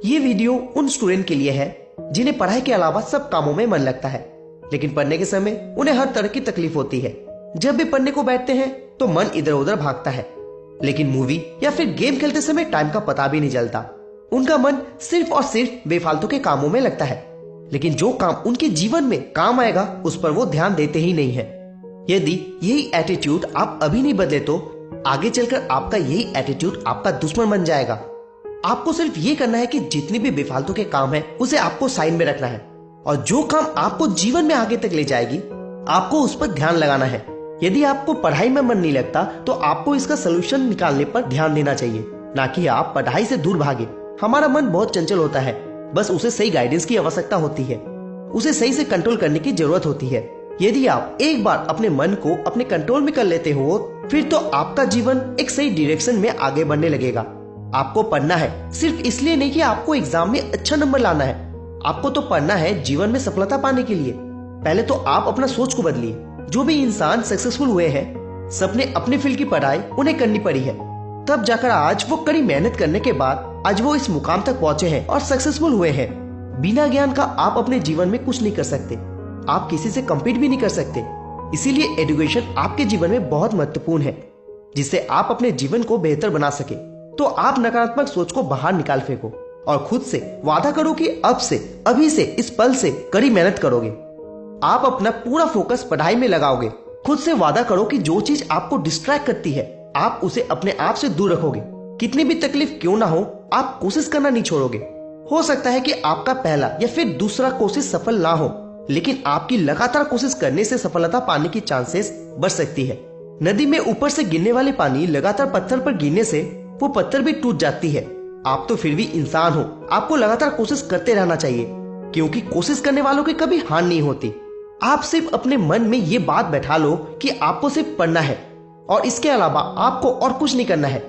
ये वीडियो उन स्टूडेंट के लिए है जिन्हें पढ़ाई के अलावा सब कामों में मन लगता है, लेकिन पढ़ने के समय उन्हें हर तरह की तकलीफ होती है। जब भी पढ़ने को बैठते हैं तो मन इधर उधर भागता है, लेकिन मूवी या फिर गेम खेलते समय टाइम का पता भी नहीं चलता। उनका मन सिर्फ और सिर्फ बेफालतू के कामों में लगता है, लेकिन जो काम उनके जीवन में काम आएगा उस पर वो ध्यान देते ही नहीं है। यदि यही एटीट्यूड आप अभी नहीं बदले तो आगे चलकर आपका यही एटीट्यूड आपका दुश्मन बन जाएगा। आपको सिर्फ ये करना है कि जितनी भी बेफालतू के काम है उसे आपको साइड में रखना है, और जो काम आपको जीवन में आगे तक ले जाएगी आपको उस पर ध्यान लगाना है। यदि आपको पढ़ाई में मन नहीं लगता तो आपको इसका सलूशन निकालने पर ध्यान देना चाहिए, ना कि आप पढ़ाई से दूर भागे। हमारा मन बहुत चंचल होता है, बस उसे सही गाइडेंस की आवश्यकता होती है, उसे सही से कंट्रोल करने की जरूरत होती है। यदि आप एक बार अपने मन को अपने कंट्रोल में कर लेते हो फिर तो आपका जीवन एक सही डायरेक्शन में आगे बढ़ने लगेगा। आपको पढ़ना है सिर्फ इसलिए नहीं कि आपको एग्जाम में अच्छा नंबर लाना है, आपको तो पढ़ना है जीवन में सफलता पाने के लिए। पहले तो आप अपना सोच को बदलिए। जो भी इंसान सक्सेसफुल हुए हैं सबने अपने फील्ड की पढ़ाई उन्हें करनी पड़ी है, तब जाकर आज वो कड़ी मेहनत करने के बाद आज वो इस मुकाम तक पहुंचे हैं और सक्सेसफुल हुए हैं। बिना ज्ञान का आप अपने जीवन में कुछ नहीं कर सकते, आप किसी से कम्पीट भी नहीं कर सकते। इसीलिए एजुकेशन आपके जीवन में बहुत महत्वपूर्ण है, जिससे आप अपने जीवन को बेहतर बना सके। तो आप नकारात्मक सोच को बाहर निकाल फेंको और खुद से वादा करो कि अब से, अभी से, इस पल से कड़ी मेहनत करोगे। आप अपना पूरा फोकस पढ़ाई में लगाओगे। खुद से वादा करो कि जो चीज आपको डिस्ट्रैक्ट करती है आप उसे अपने आप से दूर रखोगे। कितनी भी तकलीफ क्यों ना हो आप कोशिश करना नहीं छोड़ोगे। हो सकता है कि आपका पहला या फिर दूसरा कोशिश सफल ना हो, लेकिन आपकी लगातार कोशिश करने से सफलता पाने की चांसेस बढ़ सकती है। नदी में ऊपर से गिरने वाली पानी लगातार पत्थर पर गिरने से वो पत्थर भी टूट जाती है। आप तो फिर भी इंसान हो, आपको लगातार कोशिश करते रहना चाहिए, क्योंकि कोशिश करने वालों की कभी हार नहीं होती। आप सिर्फ अपने मन में ये बात बैठा लो कि आपको सिर्फ पढ़ना है और इसके अलावा आपको और कुछ नहीं करना है।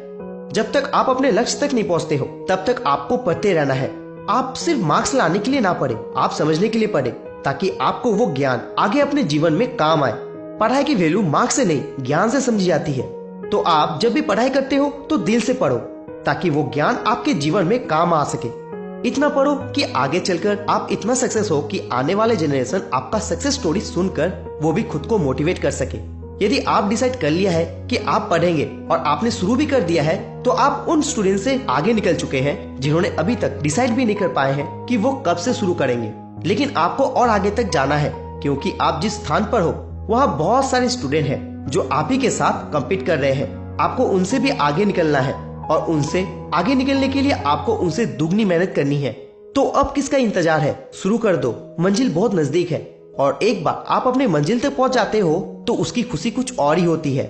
जब तक आप अपने लक्ष्य तक नहीं पहुंचते हो तब तक आपको पढ़ते रहना है। आप सिर्फ मार्क्स लाने के लिए ना पढ़े, आप समझने के लिए पढ़े, ताकि आपको वो ज्ञान आगे अपने जीवन में काम आए। पढ़ाई की वैल्यू मार्क्स से नहीं ज्ञान से समझी जाती है। तो आप जब भी पढ़ाई करते हो तो दिल से पढ़ो, ताकि वो ज्ञान आपके जीवन में काम आ सके। इतना पढ़ो कि आगे चलकर आप इतना सक्सेस हो कि आने वाले जनरेशन आपका सक्सेस स्टोरी सुनकर वो भी खुद को मोटिवेट कर सके। यदि आप डिसाइड कर लिया है कि आप पढ़ेंगे और आपने शुरू भी कर दिया है तो आप उन स्टूडेंट से आगे निकल चुके हैं जिन्होंने अभी तक डिसाइड भी नहीं कर पाए हैं कि वो कब से शुरू करेंगे। लेकिन आपको और आगे तक जाना है, क्योंकि आप जिस स्थान पर हो वहाँ बहुत सारे स्टूडेंट हैं जो आप ही के साथ कम्पीट कर रहे हैं। आपको उनसे भी आगे निकलना है और उनसे आगे निकलने के लिए आपको उनसे दुगनी मेहनत करनी है। तो अब किसका इंतजार है, शुरू कर दो। मंजिल बहुत नजदीक है और एक बार आप अपने मंजिल तक पहुंच जाते हो तो उसकी खुशी कुछ और ही होती है।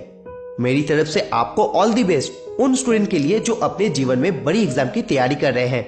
मेरी तरफ से आपको ऑल द बेस्ट उन स्टूडेंट के लिए जो अपने जीवन में बड़ी एग्जाम की तैयारी कर रहे हैं।